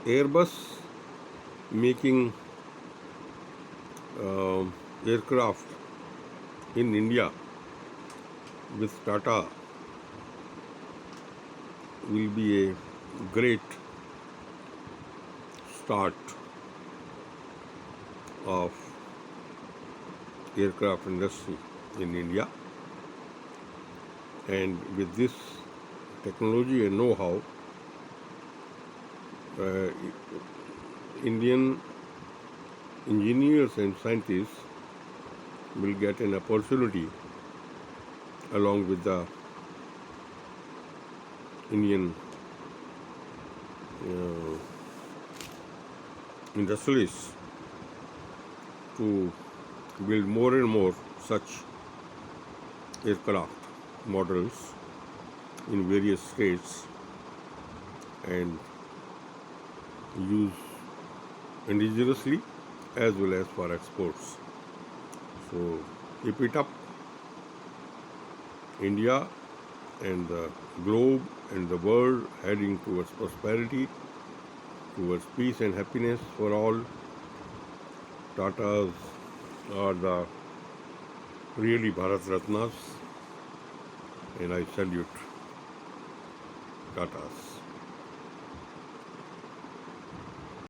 Airbus making uh, aircraft in India with Tata will be a great start of aircraft industry in India. And with this technology and know-how, uh, Indian engineers and scientists will get an opportunity along with the Indian uh, industrialists to build more and more such aircraft models in various states and use indigenously as well as for exports. So keep it up, India and the globe and the world heading towards prosperity, towards peace and happiness for all. Tatas are the really Bharat Ratnas, and I salute Tatas.